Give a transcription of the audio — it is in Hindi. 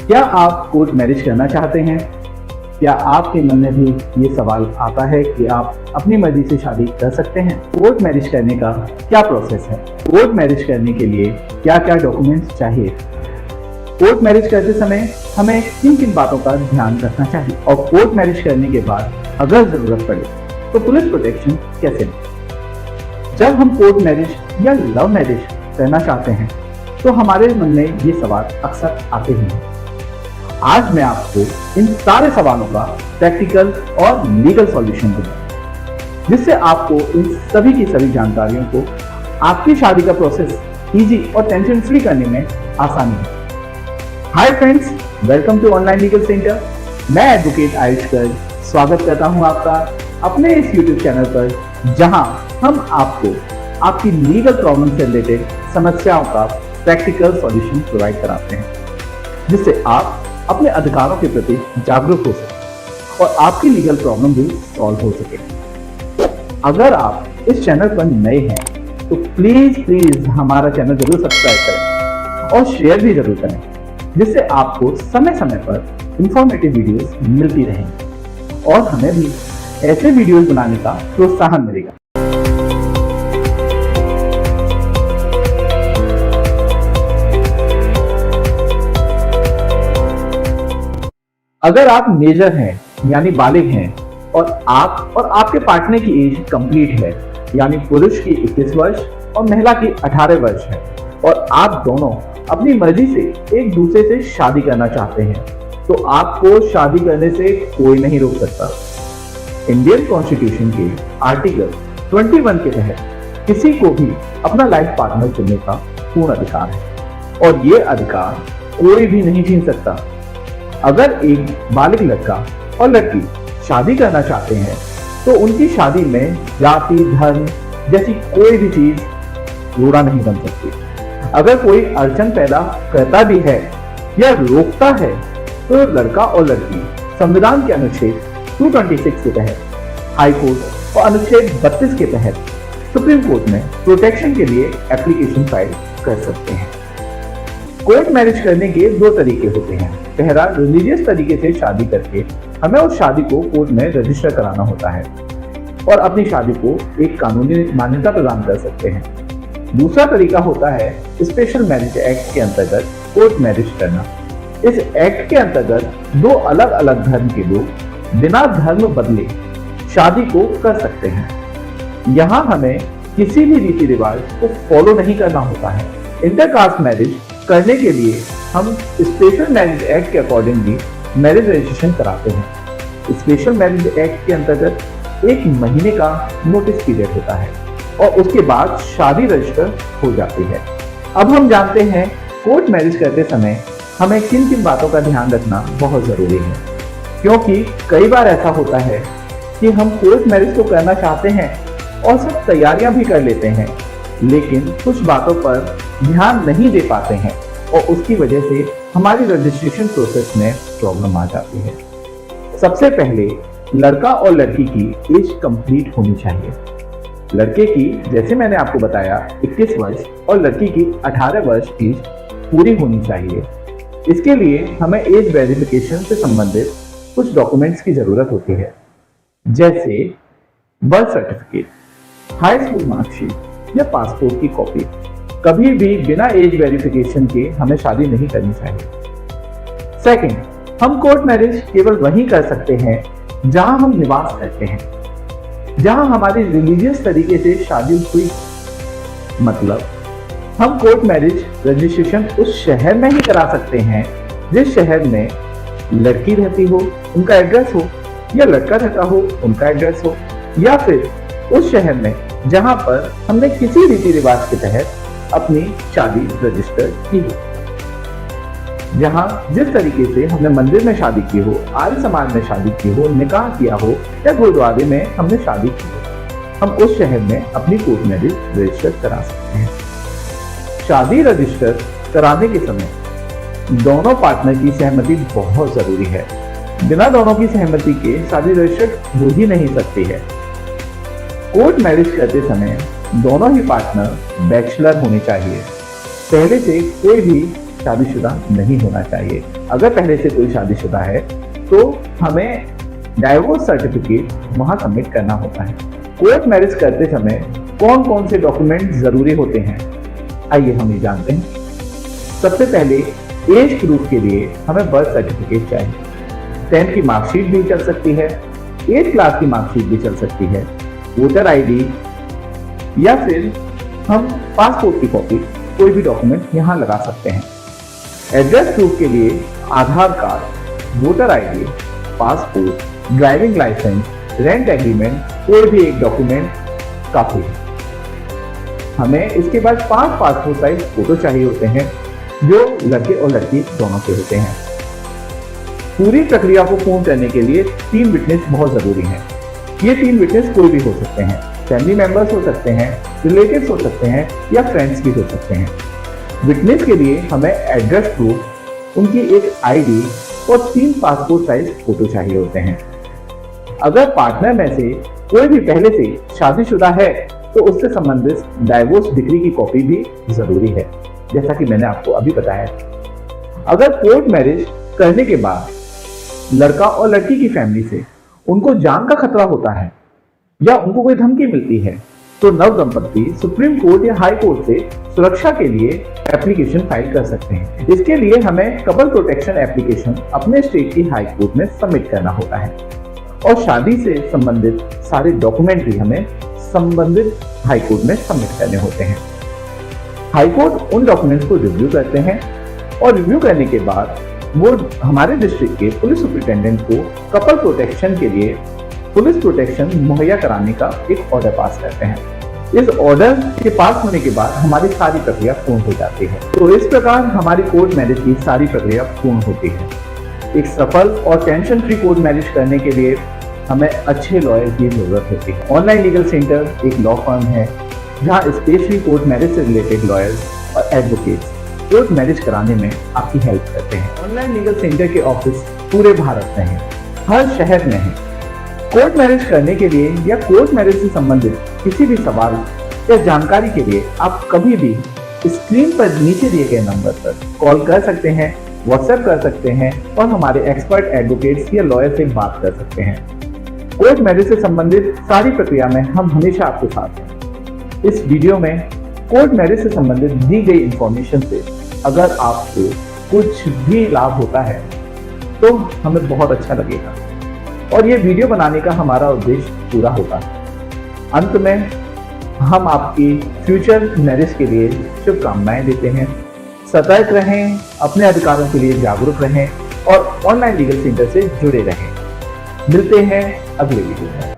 क्या आप कोर्ट मैरिज करना चाहते हैं? क्या आपके मन में भी ये सवाल आता है कि आप अपनी मर्जी से शादी कर सकते हैं? कोर्ट मैरिज करने का क्या प्रोसेस है? कोर्ट मैरिज करने के लिए क्या क्या डॉक्यूमेंट्स चाहिए? कोर्ट मैरिज करते समय हमें किन किन बातों का ध्यान रखना चाहिए? और कोर्ट मैरिज करने के बाद अगर जरूरत पड़े तो पुलिस प्रोटेक्शन कैसे लें? जब हम कोर्ट मैरिज या लव मैरिज करना चाहते हैं तो हमारे मन में ये सवाल अक्सर आते ही हैं। आज मैं आपको इन सारे सवालों का प्रैक्टिकल और लीगल सॉल्यूशन दूंगा, जिससे आपको इन सभी की सभी जानकारियों को आपकी शादी का प्रोसेस इजी और टेंशन फ्री करने में आसानी है। Hi friends, welcome to online legal centre. मैं एडवोकेट आयुष गर्ग स्वागत करता हूं आपका अपने इस यूट्यूब चैनल पर, जहां हम आपको आपकी लीगल प्रॉब्लम से रिलेटेड समस्याओं का प्रैक्टिकल सॉल्यूशन प्रोवाइड कराते हैं, जिससे आप अपने अधिकारों के प्रति जागरूक हो सके और आपकी लीगल प्रॉब्लम भी सॉल्व हो सके। अगर आप इस चैनल पर नए हैं तो प्लीज हमारा चैनल जरूर सब्सक्राइब करें और शेयर भी जरूर करें, जिससे आपको समय समय पर इंफॉर्मेटिव वीडियोस मिलती रहेंगी और हमें भी ऐसे वीडियोस बनाने का प्रोत्साहन मिलेगा। अगर आप मेजर हैं यानी बालिग हैं और आप और आपके पार्टनर की एज कंप्लीट है, यानी पुरुष की 21 वर्ष और महिला की 18 वर्ष है, और आप दोनों अपनी मर्जी से एक दूसरे से शादी करना चाहते हैं, तो आपको शादी करने से कोई नहीं रोक सकता। इंडियन कॉन्स्टिट्यूशन के आर्टिकल 21 के तहत किसी को भी अपना लाइफ पार्टनर चुनने का पूर्ण अधिकार है और ये अधिकार कोई भी नहीं छीन सकता। अगर एक बालिग लड़का और लड़की शादी करना चाहते हैं तो उनकी शादी में जाति, धर्म जैसी कोई भी चीज रोड़ा नहीं बन सकती। अगर कोई अड़चन पैदा करता भी है या रोकता है तो लड़का और लड़की संविधान के अनुच्छेद 226 के तहत, हाई कोर्ट और अनुच्छेद 32 के तहत सुप्रीम कोर्ट में प्रोटेक्शन के लिए एप्लीकेशन फाइल कर सकते हैं। कोर्ट मैरिज करने के दो तरीके होते हैं। पहला, रिलीजियस तरीके से शादी करके हमें उस शादी को कोर्ट में रजिस्टर कराना होता है और अपनी शादी को एक कानूनी मान्यता प्रदान कर सकते हैं। दूसरा तरीका होता है स्पेशल मैरिज एक्ट के अंतर्गत कोर्ट मैरिज करना। इस एक्ट के अंतर्गत दो अलग अलग धर्म के लोग बिना धर्म बदले शादी को कर सकते हैं। यहाँ हमें किसी भी रीति रिवाज को फॉलो नहीं करना होता है। इंटरकास्ट मैरिज करने के लिए हम स्पेशल मैरिज एक्ट के अकॉर्डिंगली मैरिज रजिस्ट्रेशन कराते हैं। स्पेशल मैरिज एक्ट के अंतर्गत 1 महीने का नोटिस पीरियड होता है और उसके बाद शादी रजिस्टर हो जाती है। अब हम जानते हैं कोर्ट मैरिज करते समय हमें किन किन बातों का ध्यान रखना बहुत जरूरी है, क्योंकि कई बार ऐसा होता है कि हम कोर्ट मैरिज तो करना चाहते हैं और सब तैयारियां भी कर लेते हैं, लेकिन कुछ बातों पर ध्यान नहीं दे पाते हैं और उसकी वजह से हमारी रजिस्ट्रेशन प्रोसेस में प्रॉब्लम आ जाती है। सबसे पहले लड़का और लड़की की एज कंप्लीट होनी चाहिए। लड़के की, जैसे मैंने आपको बताया, 21 वर्ष और लड़की की 18 वर्ष एज पूरी होनी चाहिए। इसके लिए हमें एज वेरिफिकेशन से संबंधित कुछ डॉक्यूमेंट्स की जरूरत होती है, जैसे birth certificate, high school marksheet या पासपोर्ट की कॉपी। कभी भी बिना एज वेरिफिकेशन के हमें शादी नहीं करनी चाहिए। सेकंड, हम कोर्ट मैरिज केवल वहीं कर सकते हैं जहां हम निवास करते हैं, जहां हमारी रिलीजियस तरीके से शादी हुई। मतलब हम कोर्ट मैरिज रजिस्ट्रेशन उस शहर में ही करा सकते हैं जिस शहर में लड़की रहती हो, उनका एड्रेस हो, या लड़का रहता हो, उनका एड्रेस हो, या फिर उस शहर में जहां पर हमने किसी रीति रिवाज के तहत अपनी शादी रजिस्टर की हो। जहां जिस तरीके से हमने मंदिर में शादी की हो, आर्य समाज में शादी की हो, निकाह किया हो या गुरुद्वारे में हमने शादी की हो, हम उस शहर में अपनी कोर्ट मैरिज रजिस्टर करा सकते हैं। शादी रजिस्टर कराने के समय दोनों पार्टनर की सहमति बहुत जरूरी है। बिना दोनों की सहमति के शादी रजिस्टर हो ही नहीं सकती है। कोर्ट मैरिज करते समय दोनों ही पार्टनर बैचलर होने चाहिए। पहले से कोई भी शादीशुदा नहीं होना चाहिए। अगर पहले से कोई शादीशुदा है तो हमें डाइवोर्स सर्टिफिकेट वहां सबमिट करना होता है। कोर्ट मैरिज करते समय कौन कौन से डॉक्यूमेंट जरूरी होते हैं, आइए हम ये जानते हैं। सबसे पहले एज प्रूफ के लिए हमें बर्थ सर्टिफिकेट चाहिए। 10th की मार्कशीट भी चल सकती है, 8th क्लास की मार्कशीट भी चल सकती है, वोटर आईडी या फिर हम पासपोर्ट की कॉपी, कोई भी डॉक्यूमेंट यहाँ लगा सकते हैं। एड्रेस प्रूफ के लिए Aadhaar card, voter ID, passport, driving licence, rent agreement, कोई भी एक डॉक्यूमेंट काफी है। हमें इसके बाद 5 पासपोर्ट साइज फोटो चाहिए होते हैं जो लड़के और लड़की दोनों के होते हैं। पूरी प्रक्रिया को पूर्ण करने के लिए 3 विटनेस बहुत जरूरी हैं। ये 3 विटनेस कोई भी हो सकते हैं, फैमिली मेंबर्स हो सकते हैं, रिलेटिव्स हो सकते हैं या फ्रेंड्स भी हो सकते हैं। विटनेस के लिए हमें एड्रेस प्रूफ, उनकी एक आईडी और 3 पासपोर्ट साइज फोटो चाहिए होते हैं। अगर पार्टनर में से कोई भी पहले से शादीशुदा है तो उससे संबंधित डाइवोर्स डिक्री की कॉपी भी जरूरी है, जैसा कि मैंने आपको अभी बताया। अगर कोर्ट मैरिज करने के बाद लड़का और लड़की की फैमिली से उनको जान का खतरा होता है या उनको कोई धमकी मिलती है तो नव दंपति सुप्रीम कोर्ट या हाई कोर्ट से सुरक्षा के लिए एप्लीकेशन फाइल कर सकते हैं। इसके लिए हमें कपल प्रोटेक्शन एप्लीकेशन अपने स्टेट की हाई कोर्ट में सबमिट करना होता है और शादी से संबंधित सारे डॉक्यूमेंट भी हमें संबंधित हाई कोर्ट में सबमिट करने होते हैं। हाई कोर्ट उन डॉक्यूमेंट्स को रिव्यू करते हैं और रिव्यू करने के बाद वो हमारे डिस्ट्रिक्ट के पुलिस सुपरिटेंडेंट को कपल प्रोटेक्शन के लिए पुलिस प्रोटेक्शन मुहैया कराने का एक ऑर्डर पास करते हैं। इस ऑर्डर के पास होने के बाद हमारी सारी प्रक्रिया पूर्ण हो जाती है। तो इस प्रकार हमारी कोर्ट मैरिज की सारी प्रक्रिया पूर्ण होती है। एक सफल और टेंशन फ्री कोर्ट मैरिज करने के लिए हमें अच्छे लॉयर की जरूरत होती है। ऑनलाइन लीगल सेंटर एक लॉ फर्म है जहां स्पेशली कोर्ट मैरिज से रिलेटेड लॉयर्स और एडवोकेट्स कोर्ट मैरिज कराने में आपकी हेल्प करते हैं। ऑनलाइन लीगल सेंटर के ऑफिस पूरे भारत में हैं, हर शहर में हैं। कोर्ट मैरिज करने के लिए या कोर्ट मैरिज से संबंधित किसी भी सवाल या जानकारी के लिए आप कभी भी स्क्रीन पर नीचे दिए गए नंबर पर कॉल कर सकते हैं, व्हाट्सएप कर सकते हैं और हमारे एक्सपर्ट एडवोकेट्स या लॉयर से बात कर सकते हैं। कोर्ट मैरिज से संबंधित सारी प्रक्रिया में हम हमेशा आपके साथ हैं। इस वीडियो में कोर्ट मैरिज से संबंधित दी गई इंफॉर्मेशन से अगर आपको कुछ भी लाभ होता है तो हमें बहुत अच्छा लगेगा और ये वीडियो बनाने का हमारा उद्देश्य पूरा होगा। अंत में हम आपकी फ्यूचर मैरिज के लिए शुभकामनाएं देते हैं। सतर्क रहें, अपने अधिकारों के लिए जागरूक रहें और ऑनलाइन लीगल सेंटर से जुड़े रहें। मिलते हैं अगले वीडियो में।